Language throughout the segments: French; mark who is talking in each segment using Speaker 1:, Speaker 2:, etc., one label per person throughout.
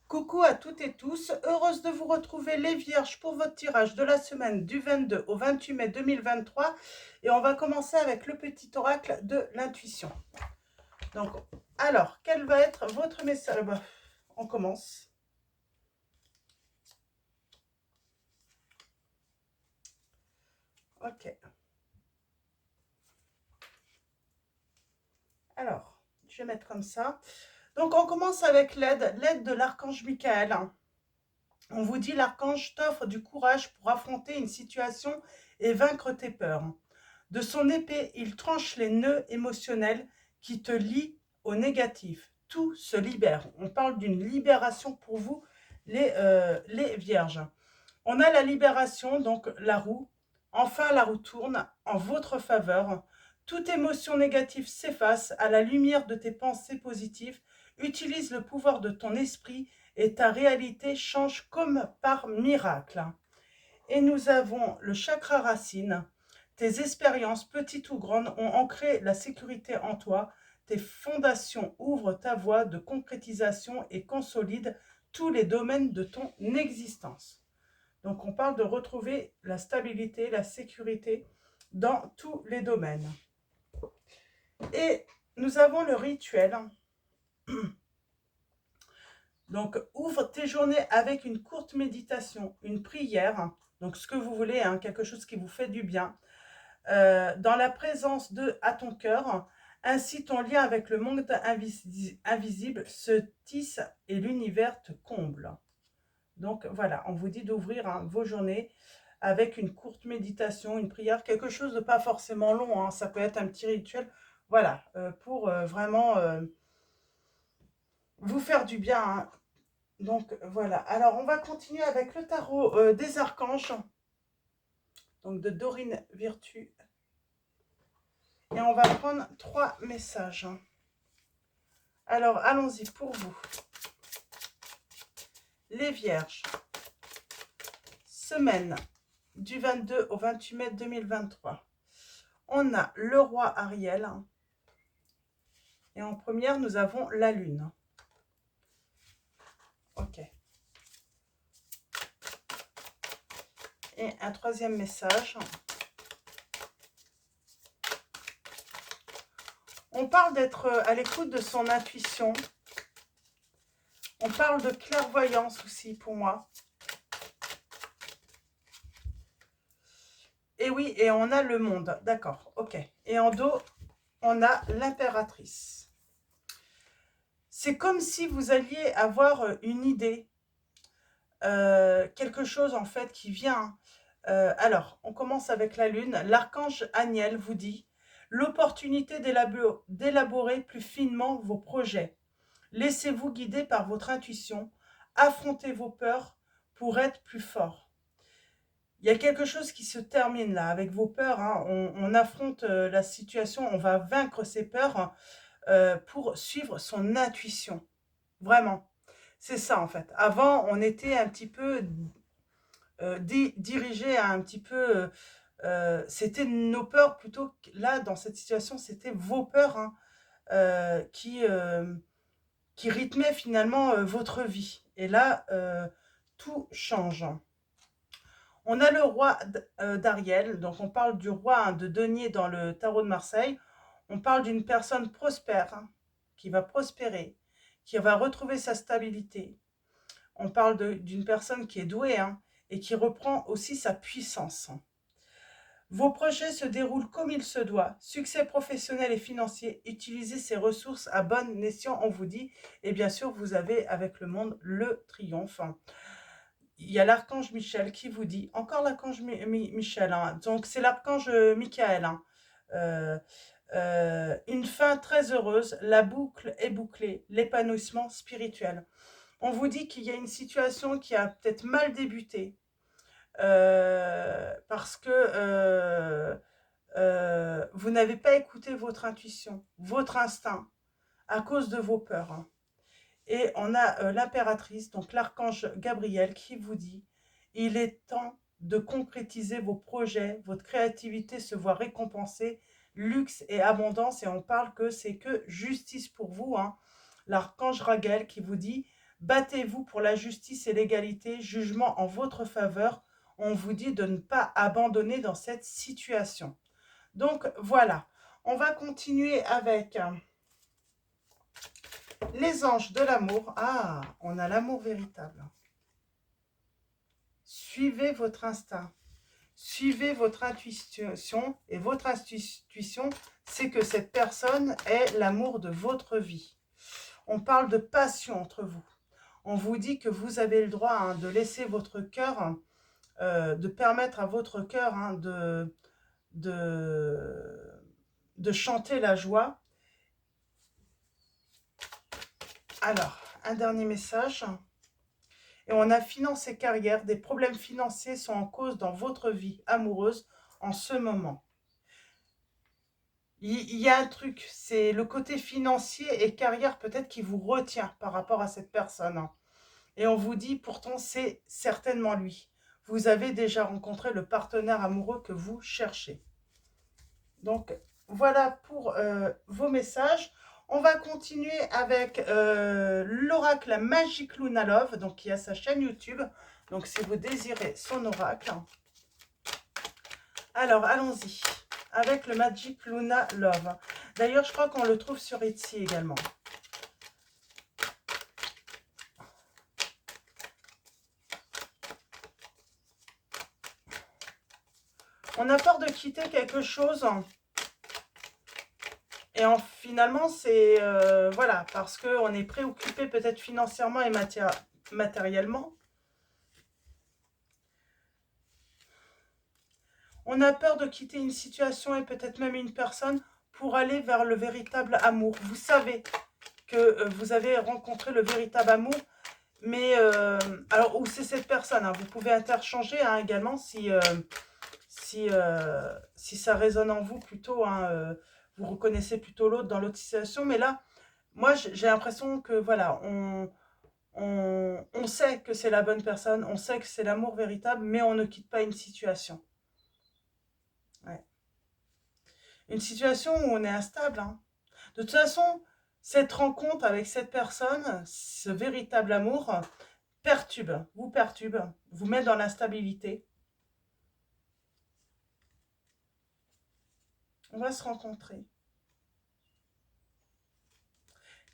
Speaker 1: Coucou à toutes et tous, heureuse de vous retrouver les vierges pour votre tirage de la semaine du 22 au 28 mai 2023 et on va commencer avec le petit oracle de l'intuition. Donc, alors, quel va être votre message? On commence. Ok. Alors, je vais mettre comme ça. Donc, on commence avec l'aide de l'archange Michael. On vous dit, l'archange t'offre du courage pour affronter une situation et vaincre tes peurs. De son épée, il tranche les nœuds émotionnels qui te lient au négatif. Tout se libère. On parle d'une libération pour vous, les vierges. On a la libération, donc la roue. Enfin, la roue tourne en votre faveur. Toute émotion négative s'efface à la lumière de tes pensées positives. Utilise le pouvoir de ton esprit et ta réalité change comme par miracle. Et nous avons le chakra racine. Tes expériences, petites ou grandes, ont ancré la sécurité en toi. Tes fondations ouvrent ta voie de concrétisation et consolident tous les domaines de ton existence. Donc on parle de retrouver la stabilité, la sécurité dans tous les domaines. Et nous avons le rituel. Donc ouvre tes journées avec une courte méditation, une prière, donc ce que vous voulez, hein, quelque chose qui vous fait du bien. Dans la présence de à ton cœur, ainsi ton lien avec le monde invisible se tisse et l'univers te comble. Donc voilà, on vous dit d'ouvrir, hein, vos journées avec une courte méditation, une prière, quelque chose de pas forcément long, hein, ça peut être un petit rituel, voilà, pour vraiment vous faire du bien, hein. Donc voilà, alors on va continuer avec le tarot des archanges, donc de Dorine Virtue. Et on va prendre 3 messages. Alors, allons-y pour vous. Les Vierges, semaine du 22 au 28 mai 2023. On a le roi Ariel. Et en première, nous avons la Lune. Ok. Et un troisième message. On parle d'être à l'écoute de son intuition. On parle de clairvoyance aussi pour moi. Et oui, et on a le monde. D'accord, ok. Et en dos, on a l'impératrice. C'est comme si vous alliez avoir une idée, quelque chose en fait qui vient. Alors, on commence avec la Lune. L'archange Aniel vous dit l'opportunité d'élaborer plus finement vos projets. Laissez-vous guider par votre intuition. Affrontez vos peurs pour être plus fort. Il y a quelque chose qui se termine là avec vos peurs, hein. On affronte la situation, on va vaincre ses peurs pour suivre son intuition. Vraiment. C'est ça en fait. Avant, on était un petit peu dirigé à un petit peu... c'était nos peurs plutôt que là, dans cette situation, c'était vos peurs, hein, qui rythmaient finalement votre vie. Et là, tout change. On a le roi d'Ariel, donc on parle du roi, hein, de denier dans le tarot de Marseille. On parle d'une personne prospère, hein, qui va prospérer, qui va retrouver sa stabilité. On parle d'une personne qui est douée, hein, et qui reprend aussi sa puissance. Vos projets se déroulent comme il se doit. Succès professionnel et financier. Utilisez ces ressources à bon escient, on vous dit. Et bien sûr, vous avez avec le monde le triomphe. Il y a l'archange Michel qui vous dit, encore l'archange Michel, hein, donc c'est l'archange Michael, hein, une fin très heureuse, la boucle est bouclée, l'épanouissement spirituel. On vous dit qu'il y a une situation qui a peut-être mal débuté, parce que vous n'avez pas écouté votre intuition, votre instinct, à cause de vos peurs, hein. Et on a l'impératrice, donc l'archange Gabriel, qui vous dit « Il est temps de concrétiser vos projets, votre créativité se voit récompensée, luxe et abondance. » Et on parle que c'est que justice pour vous, hein. L'archange Raguel qui vous dit Battez-vous pour la justice et l'égalité, jugement en votre faveur. On vous dit de ne pas abandonner dans cette situation. Donc voilà, on va continuer avec les anges de l'amour. Ah, on a l'amour véritable. Suivez votre instinct. Suivez votre intuition. Et votre intuition, c'est que cette personne est l'amour de votre vie. On parle de passion entre vous. On vous dit que vous avez le droit de laisser votre cœur, de permettre à votre cœur de chanter la joie. Alors, un dernier message. Et on a finance et carrière. Des problèmes financiers sont en cause dans votre vie amoureuse en ce moment. Il y a un truc, c'est le côté financier et carrière peut-être qui vous retient par rapport à cette personne. Et on vous dit, pourtant, c'est certainement lui. Vous avez déjà rencontré le partenaire amoureux que vous cherchez. Donc, voilà pour vos messages. On va continuer avec l'oracle Magic Luna Love, donc qui a sa chaîne YouTube. Donc, si vous désirez son oracle. Alors, allons-y avec le Magic Luna Love. D'ailleurs, je crois qu'on le trouve sur Etsy également. On a peur de quitter quelque chose. Et finalement, c'est voilà, parce qu'on est préoccupé peut-être financièrement et matériellement. On a peur de quitter une situation et peut-être même une personne pour aller vers le véritable amour. Vous savez que vous avez rencontré le véritable amour, mais alors où c'est cette personne, vous pouvez interchanger également si ça résonne en vous plutôt, vous reconnaissez plutôt l'autre dans l'autre situation. Mais là, moi, j'ai l'impression que voilà, on sait que c'est la bonne personne, on sait que c'est l'amour véritable, mais on ne quitte pas une situation. Ouais. Une situation où on est instable. De toute façon, cette rencontre avec cette personne, ce véritable amour, perturbe, vous met dans l'instabilité. On va se rencontrer.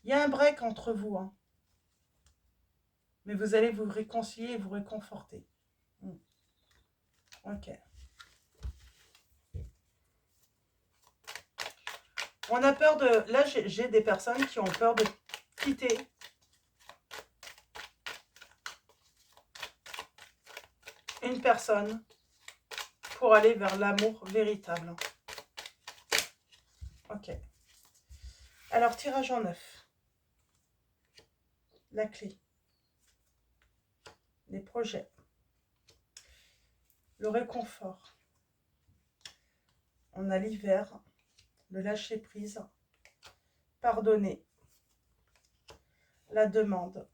Speaker 1: Il y a un break entre vous, mais vous allez vous réconcilier et vous réconforter. Ok. On a peur de... Là, j'ai des personnes qui ont peur de quitter une personne pour aller vers l'amour véritable. Ok. Alors, tirage en 9. La clé. Les projets. Le réconfort. On a l'hiver. Le lâcher prise. Pardonner. La demande.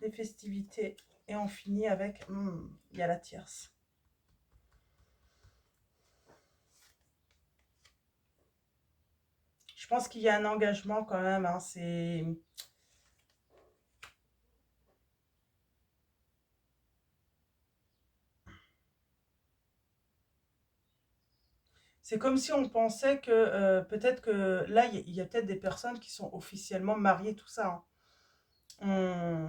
Speaker 1: Les festivités. Et on finit avec... il y a la tierce. Je pense qu'il y a un engagement quand même. C'est comme si on pensait que peut-être que là, il y a peut-être des personnes qui sont officiellement mariées, tout ça. On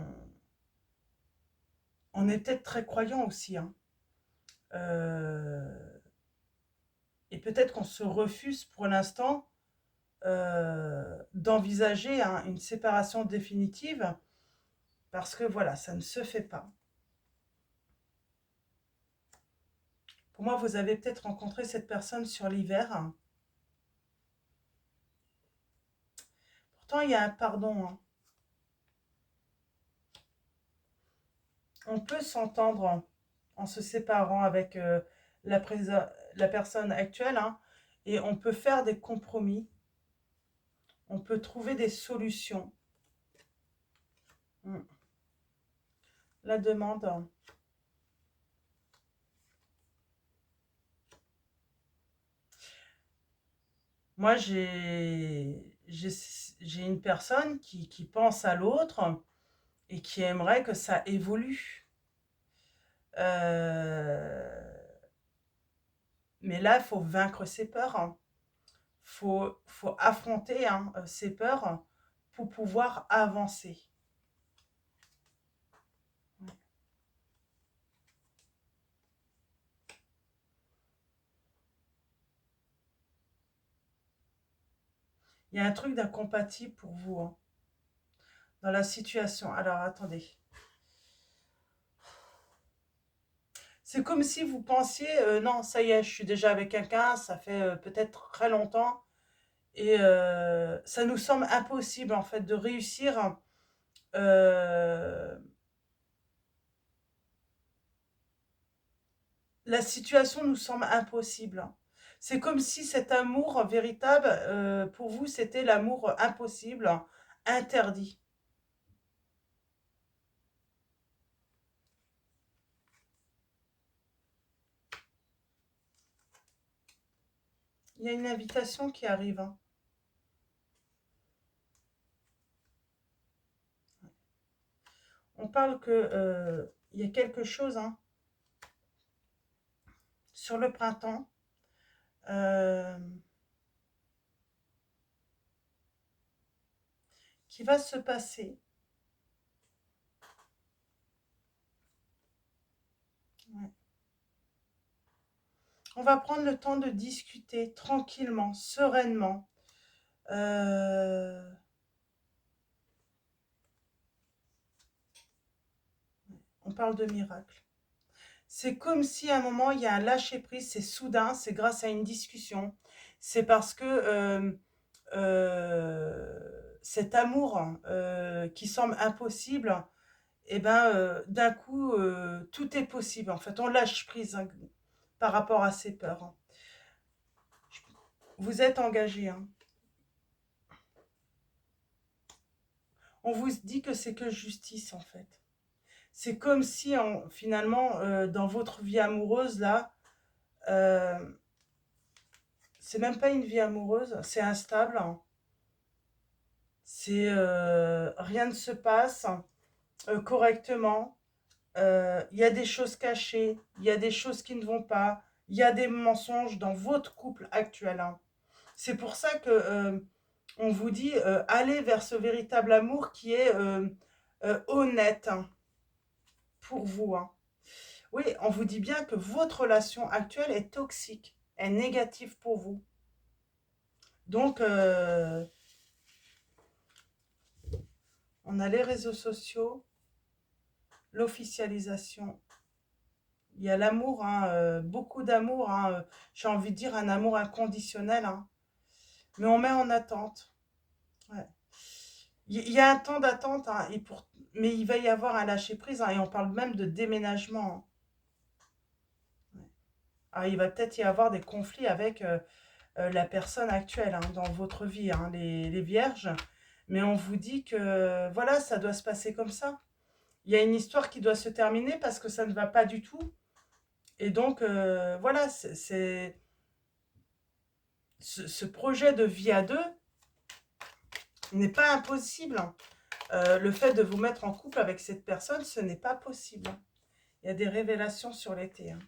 Speaker 1: est peut-être très croyants aussi. Et peut-être qu'on se refuse pour l'instant d'envisager une séparation définitive parce que voilà, ça ne se fait pas. Pour moi, vous avez peut-être rencontré cette personne sur l'hiver. Pourtant, il y a un pardon. On peut s'entendre en se séparant avec la personne actuelle, et on peut faire des compromis. On peut trouver des solutions. La demande. Moi, j'ai j'ai une personne qui pense à l'autre et qui aimerait que ça évolue. Euh, mais là, il faut vaincre ses peurs, hein. Faut affronter, hein, ses peurs pour pouvoir avancer. Il y a un truc d'incompatible pour vous, hein, dans la situation. Alors, attendez. C'est comme si vous pensiez, non, ça y est, je suis déjà avec quelqu'un, ça fait peut-être très longtemps, et ça nous semble impossible, en fait, de réussir. euh, la situation nous semble impossible. C'est comme si cet amour véritable, pour vous, c'était l'amour impossible, interdit. Il y a une invitation qui arrive, hein. On parle que il y a quelque chose, hein, sur le printemps, euh, qui va se passer. Ouais. On va prendre le temps de discuter tranquillement, sereinement. Euh, on parle de miracle. C'est comme si à un moment, il y a un lâcher-prise, c'est soudain, c'est grâce à une discussion. C'est parce que cet amour qui semble impossible, et ben, d'un coup, tout est possible. En fait, on lâche prise, hein, par rapport à ses peurs, hein. Vous êtes engagé, hein. On vous dit que c'est que justice, en fait. C'est comme si, finalement, dans votre vie amoureuse, là, euh, c'est même pas une vie amoureuse, c'est instable, hein. C'est rien ne se passe correctement. Il y a des choses cachées, il y a des choses qui ne vont pas, il y a des mensonges dans votre couple actuel, hein. C'est pour ça que on vous dit allez vers ce véritable amour qui est honnête, hein, pour vous, hein. Oui, on vous dit bien que votre relation actuelle est toxique, est négative pour vous. Donc, on a les réseaux sociaux, l'officialisation. Il y a l'amour, hein, beaucoup d'amour, hein, j'ai envie de dire un amour inconditionnel, hein. Mais on met en attente. Ouais. Il y a un temps d'attente, hein, mais il va y avoir un lâcher-prise, hein, et on parle même de déménagement, hein. Ouais. Alors, il va peut-être y avoir des conflits avec la personne actuelle, hein, dans votre vie, hein, les vierges. Mais on vous dit que voilà, ça doit se passer comme ça. Il y a une histoire qui doit se terminer parce que ça ne va pas du tout. Et donc, voilà, ce projet de vie à deux n'est pas impossible, hein. Le fait de vous mettre en couple avec cette personne, ce n'est pas possible, hein. Il y a des révélations sur l'été, hein.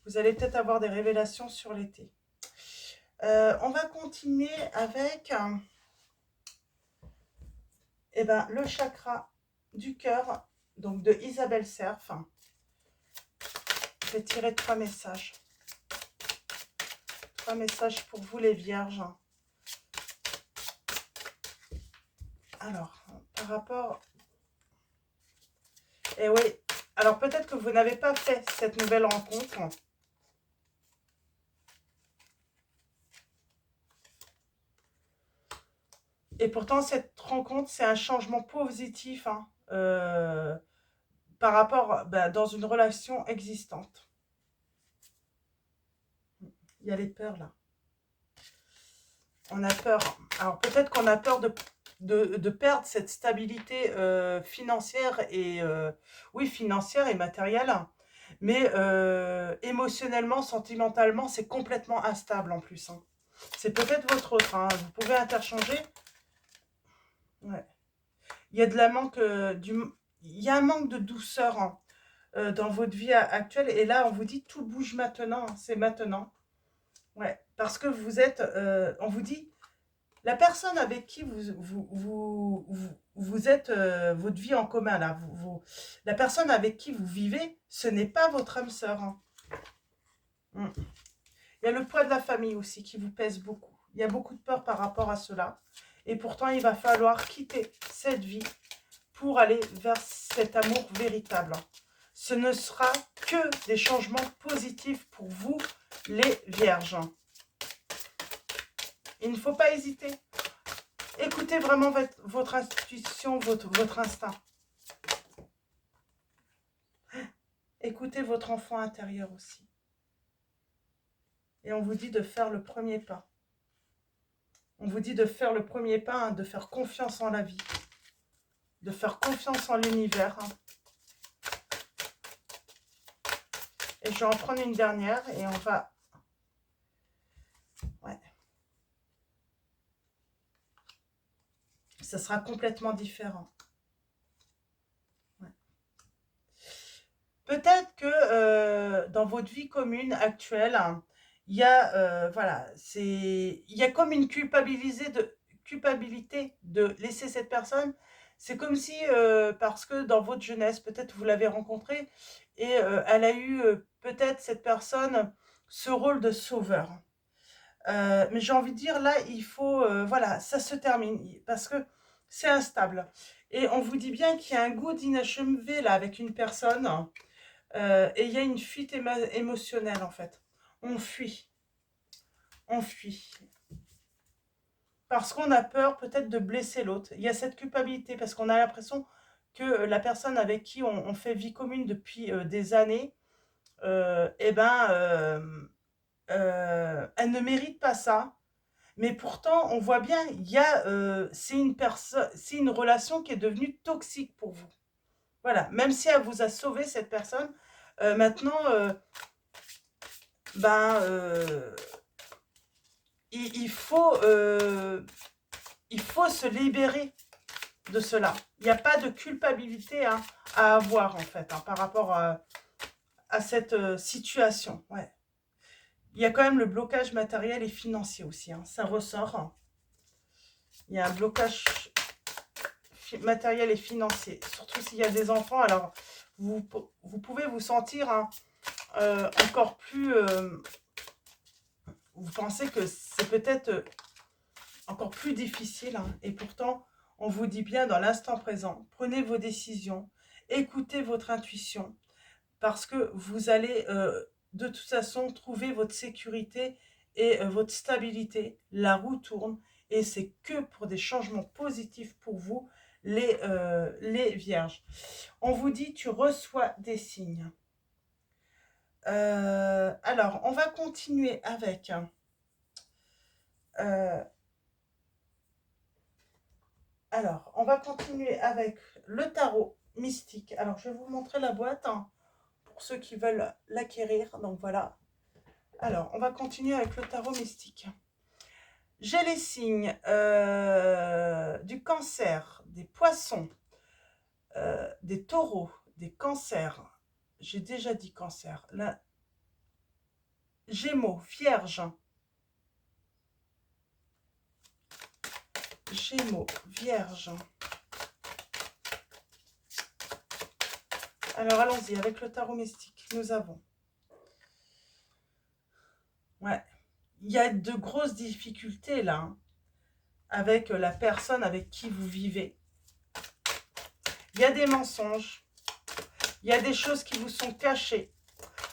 Speaker 1: Vous allez peut-être avoir des révélations sur l'été. On va continuer avec eh ben, le chakra du cœur, donc de Isabelle Serf. Je vais tirer 3 messages. 3 messages pour vous les vierges. Alors, par rapport... Eh oui, alors peut-être que vous n'avez pas fait cette nouvelle rencontre. Et pourtant, cette rencontre, c'est un changement positif, hein, par rapport, ben, dans une relation existante. Il y a les peurs là. On a peur. Alors peut-être qu'on a peur de perdre cette stabilité financière et oui, financière et matérielle, mais émotionnellement, sentimentalement, c'est complètement instable en plus, hein. C'est peut-être votre autre, hein. Vous pouvez interchanger Ouais. Il y a de la manque, il y a un manque de douceur, hein, dans votre vie actuelle. Et là, on vous dit tout bouge maintenant, hein, c'est maintenant. Ouais, parce que vous êtes, on vous dit, la personne avec qui vous êtes, votre vie en commun, là, la personne avec qui vous vivez, ce n'est pas votre âme sœur, hein. Mm. Il y a le poids de la famille aussi qui vous pèse beaucoup. Il y a beaucoup de peur par rapport à cela. Et pourtant, il va falloir quitter cette vie pour aller vers cet amour véritable. Ce ne sera que des changements positifs pour vous, les vierges. Il ne faut pas hésiter. Écoutez vraiment votre intuition, votre instinct. Écoutez votre enfant intérieur aussi. Et on vous dit de faire le premier pas. On vous dit de faire le premier pas, hein, de faire confiance en la vie, de faire confiance en l'univers. Hein. Et je vais en prendre une dernière et on va... Ouais. Ça sera complètement différent. Ouais. Peut-être que dans votre vie commune actuelle, hein, il y a, voilà, il y a comme une culpabilité de laisser cette personne. C'est comme si, parce que dans votre jeunesse, peut-être vous l'avez rencontrée et elle a eu, peut-être cette personne, ce rôle de sauveur. Mais j'ai envie de dire, là, il faut, voilà, ça se termine parce que c'est instable. Et on vous dit bien qu'il y a un goût d'inachevé là avec une personne et il y a une fuite émotionnelle en fait. On fuit, on fuit. Parce qu'on a peur peut-être de blesser l'autre. Il y a cette culpabilité parce qu'on a l'impression que la personne avec qui on fait vie commune depuis des années, eh ben, elle ne mérite pas ça. Mais pourtant, on voit bien, c'est une relation qui est devenue toxique pour vous. Voilà, même si elle vous a sauvé cette personne, maintenant, ben, il faut se libérer de cela. Il n'y a pas de culpabilité hein, à avoir en fait hein, par rapport à cette situation. Ouais. Il y a quand même le blocage matériel et financier aussi. Hein, ça ressort. Hein. Il y a un blocage matériel et financier. Surtout s'il y a des enfants, alors vous pouvez vous sentir hein, encore plus... vous pensez que c'est peut-être encore plus difficile. Hein, et pourtant, on vous dit bien dans l'instant présent, prenez vos décisions, écoutez votre intuition, parce que vous allez de toute façon trouver votre sécurité et votre stabilité. La roue tourne et c'est que pour des changements positifs pour vous, les vierges. On vous dit, tu reçois des signes. Alors, on va continuer avec... alors, on va continuer avec le tarot mystique. Alors, je vais vous montrer la boîte hein, pour ceux qui veulent l'acquérir. Donc, voilà. Alors, on va continuer avec le tarot mystique. J'ai les signes du cancer, des poissons, des taureaux, des cancers. J'ai déjà dit cancer. Là, Gémeaux, Vierge. Gémeaux, Vierge. Alors, allons-y avec le tarot mystique. Nous avons... Ouais. Il y a de grosses difficultés là, hein, avec la personne avec qui vous vivez. Il y a des mensonges. Il y a des choses qui vous sont cachées.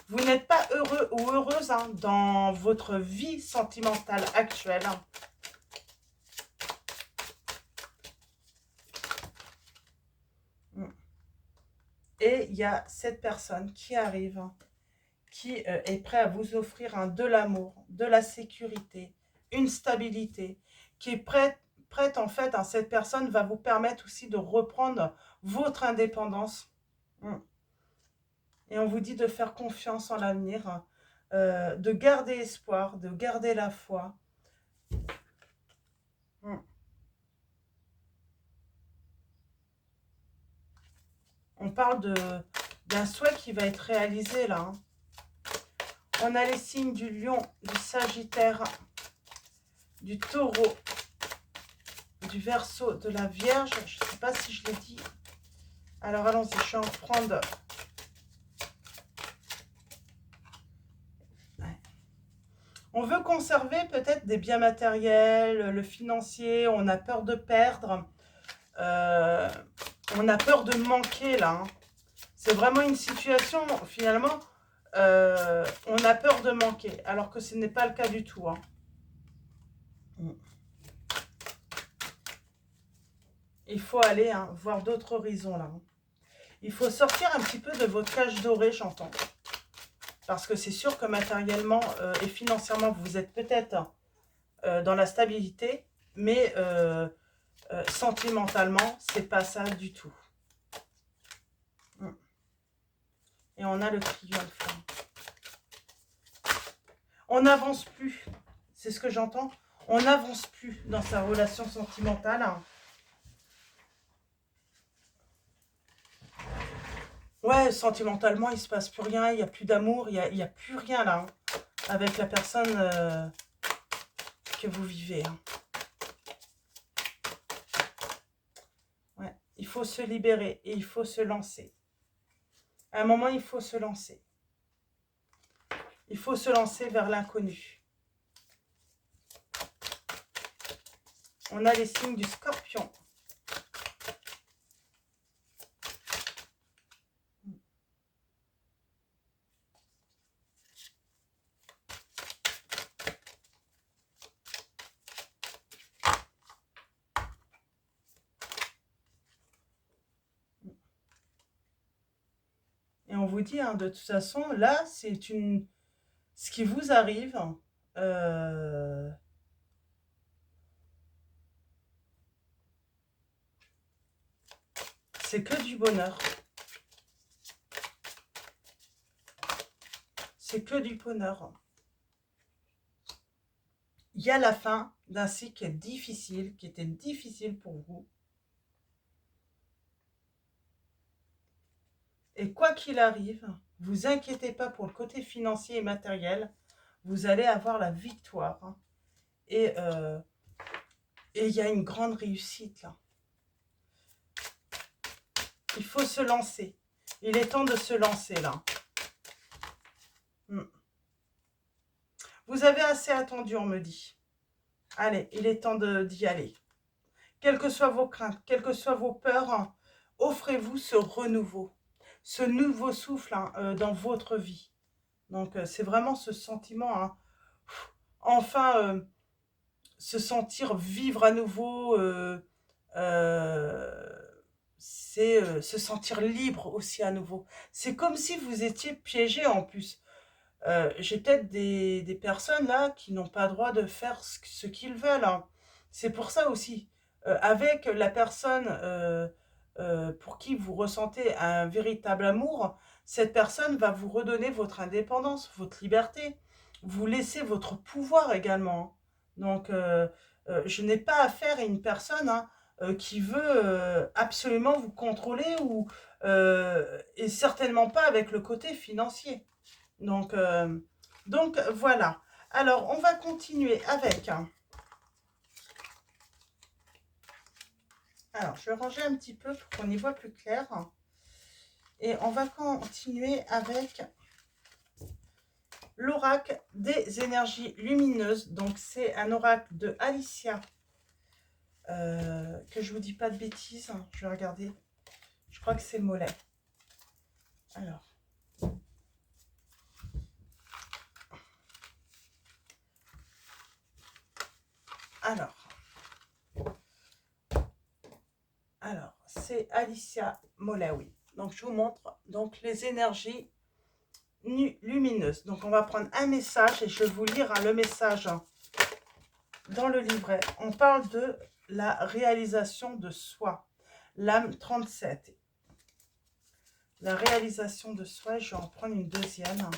Speaker 1: Vous n'êtes pas heureux ou heureuse hein, dans votre vie sentimentale actuelle. Et il y a cette personne qui arrive, qui est prête à vous offrir de l'amour, de la sécurité, une stabilité, qui est prête en fait, hein, cette personne va vous permettre aussi de reprendre votre indépendance. Et on vous dit de faire confiance en l'avenir, de garder espoir, de garder la foi. On parle d'un souhait qui va être réalisé là. Hein. On a les signes du lion, du sagittaire, du taureau, du verseau, de la vierge. Je ne sais pas si je l'ai dit. Alors allons-y, je suis en train de... On veut conserver peut-être des biens matériels, le financier, on a peur de perdre, on a peur de manquer là. Hein. C'est vraiment une situation, finalement, on a peur de manquer, alors que ce n'est pas le cas du tout. Hein. Il faut aller voir d'autres horizons là. Hein. Il faut sortir un petit peu de votre cage dorée, j'entends. Parce que c'est sûr que matériellement et financièrement, vous êtes peut-être dans la stabilité, mais sentimentalement, c'est pas ça du tout. Et on a le crayon de flamme. On n'avance plus, c'est ce que j'entends. On n'avance plus dans sa relation sentimentale. Ouais, sentimentalement, il ne se passe plus rien, il n'y a plus d'amour, il n'y a plus rien là, hein, avec la personne que vous vivez. Hein. Ouais, il faut se libérer et il faut se lancer. À un moment, il faut se lancer. Il faut se lancer vers l'inconnu. On a les signes du scorpion. Et on vous dit, hein, de toute façon, là, c'est une... ce qui vous arrive, c'est que du bonheur. C'est que du bonheur. Il y a la fin d'un cycle qui est difficile, qui était difficile pour vous. Et quoi qu'il arrive, vous inquiétez pas pour le côté financier et matériel, vous allez avoir la victoire. Hein. Et il y a une grande réussite là. Il faut se lancer. Il est temps de se lancer là. Vous avez assez attendu, on me dit. Allez, il est temps d'y aller. Quelles que soient vos craintes, quelles que soient vos peurs, hein, offrez-vous ce renouveau, ce nouveau souffle hein, dans votre vie. Donc, c'est vraiment ce sentiment, hein, enfin, se sentir vivre à nouveau, c'est se sentir libre aussi à nouveau. C'est comme si vous étiez piégé en plus. J'ai peut-être des personnes là qui n'ont pas le droit de faire ce qu'ils veulent. Hein. C'est pour ça aussi. Avec la personne pour qui vous ressentez un véritable amour, cette personne va vous redonner votre indépendance, votre liberté. Vous laissez votre pouvoir également. Donc, je n'ai pas affaire à une personne hein, qui veut absolument vous contrôler ou et certainement pas avec le côté financier. Donc voilà. Alors, on va continuer avec... Alors, je vais ranger un petit peu pour qu'on y voit plus clair. Et on va continuer avec l'oracle des énergies lumineuses. Donc, c'est un oracle de Alicia. Que je vous dis pas de bêtises. Je vais regarder. Je crois que c'est Mollet. Alors. Alors, c'est Alicia Mollet, oui. Donc, je vous montre donc les énergies lumineuses. Donc, on va prendre un message et je vais vous lire hein, le message dans le livret. On parle de la réalisation de soi. L'âme 37. La réalisation de soi. Je vais en prendre une deuxième.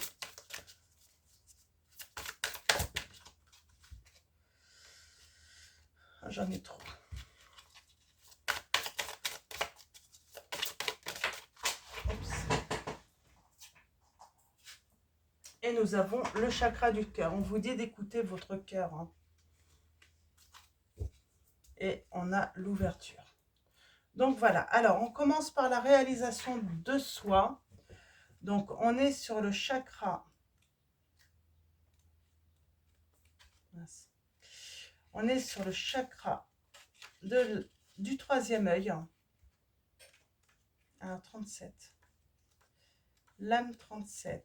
Speaker 1: J'en ai trop. Et nous avons le chakra du cœur. On vous dit d'écouter votre cœur. Hein. Et on a l'ouverture. Donc voilà. Alors, on commence par la réalisation de soi. Donc, on est sur le chakra. On est sur le chakra du troisième œil. Alors, 37. L'âme 37.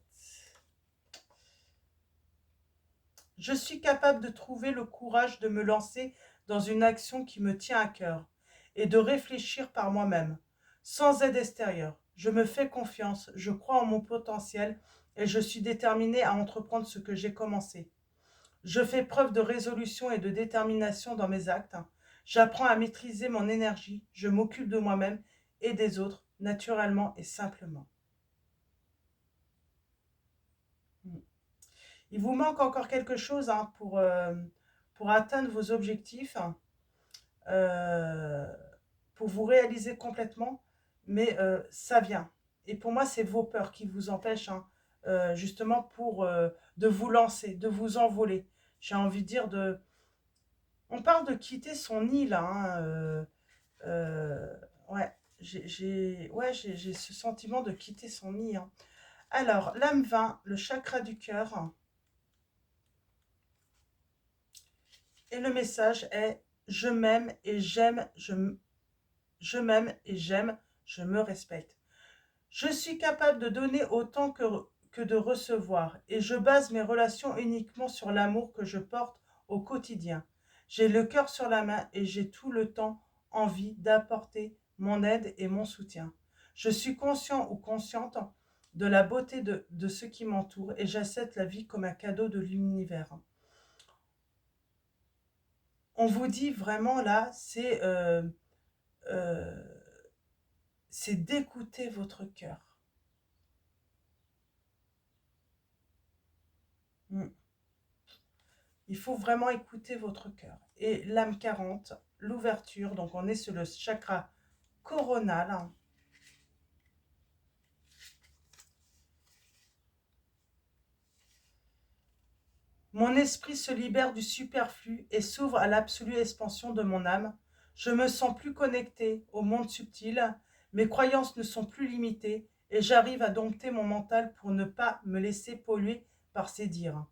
Speaker 1: Je suis capable de trouver le courage de me lancer dans une action qui me tient à cœur et de réfléchir par moi-même, sans aide extérieure. Je me fais confiance, je crois en mon potentiel et je suis déterminée à entreprendre ce que j'ai commencé. Je fais preuve de résolution et de détermination dans mes actes. J'apprends à maîtriser mon énergie, je m'occupe de moi-même et des autres, naturellement et simplement. Il vous manque encore quelque chose hein, pour atteindre vos objectifs, pour vous réaliser complètement, mais ça vient. Et pour moi, c'est vos peurs qui vous empêchent hein, justement de vous lancer, de vous envoler. J'ai envie de dire On parle de quitter son nid là. Hein, ouais, j'ai ce sentiment de quitter son nid. Hein. Alors, l'âme 20, le chakra du cœur. Et le message est je m'aime et j'aime, je m'aime et j'aime, je me respecte. Je suis capable de donner autant que de recevoir et je base mes relations uniquement sur l'amour que je porte au quotidien. J'ai le cœur sur la main et j'ai tout le temps envie d'apporter mon aide et mon soutien. Je suis conscient ou consciente de la beauté de ce qui m'entoure et j'accepte la vie comme un cadeau de l'univers. On vous dit vraiment là, c'est d'écouter votre cœur. Il faut vraiment écouter votre cœur. Et l'âme 40, l'ouverture, donc on est sur le chakra coronal. Mon esprit se libère du superflu et s'ouvre à l'absolue expansion de mon âme. Je me sens plus connecté au monde subtil. Mes croyances ne sont plus limitées et j'arrive à dompter mon mental pour ne pas me laisser polluer par ses dires.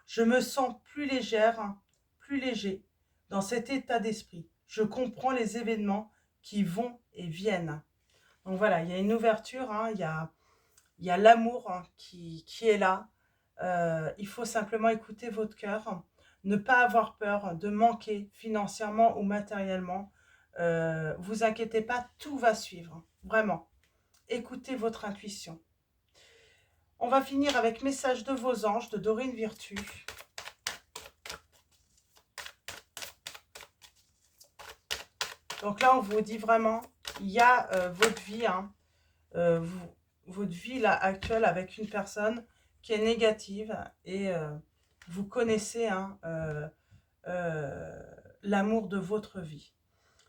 Speaker 1: Je me sens plus légère, plus léger dans cet état d'esprit. Je comprends les événements qui vont et viennent. Donc voilà, il y a une ouverture, hein, il y a l'amour hein, qui est là. Il faut simplement écouter votre cœur, ne pas avoir peur de manquer financièrement ou matériellement. Vous inquiétez pas, tout va suivre, vraiment. Écoutez votre intuition. On va finir avec Message de vos anges de Dorine Virtue. Donc là, on vous dit vraiment, il y a votre vie, hein, votre vie là, actuelle avec une personne qui est négative et vous connaissez hein, l'amour de votre vie.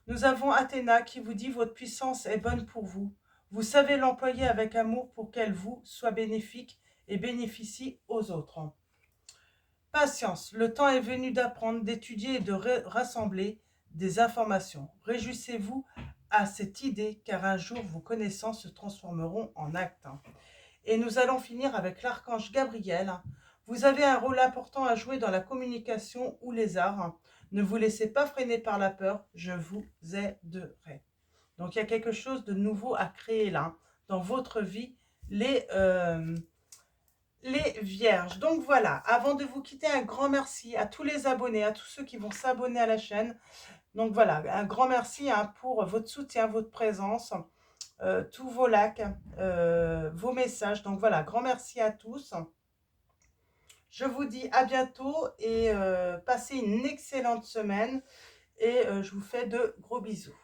Speaker 1: Nous avons Athéna qui vous dit votre puissance est bonne pour vous. Vous savez l'employer avec amour pour qu'elle vous soit bénéfique et bénéficie aux autres. Patience, le temps est venu d'apprendre, d'étudier et de rassembler des informations. Réjouissez-vous à cette idée, car un jour vos connaissances se transformeront en actes. Et nous allons finir avec l'archange Gabriel. Vous avez un rôle important à jouer dans la communication ou les arts. Ne vous laissez pas freiner par la peur, je vous aiderai. Donc il y a quelque chose de nouveau à créer là, dans votre vie, les vierges. Donc voilà, avant de vous quitter, un grand merci à tous les abonnés, à tous ceux qui vont s'abonner à la chaîne. Donc voilà, un grand merci hein, pour votre soutien, votre présence, tous vos likes, vos messages. Donc voilà, grand merci à tous. Je vous dis à bientôt et passez une excellente semaine et je vous fais de gros bisous.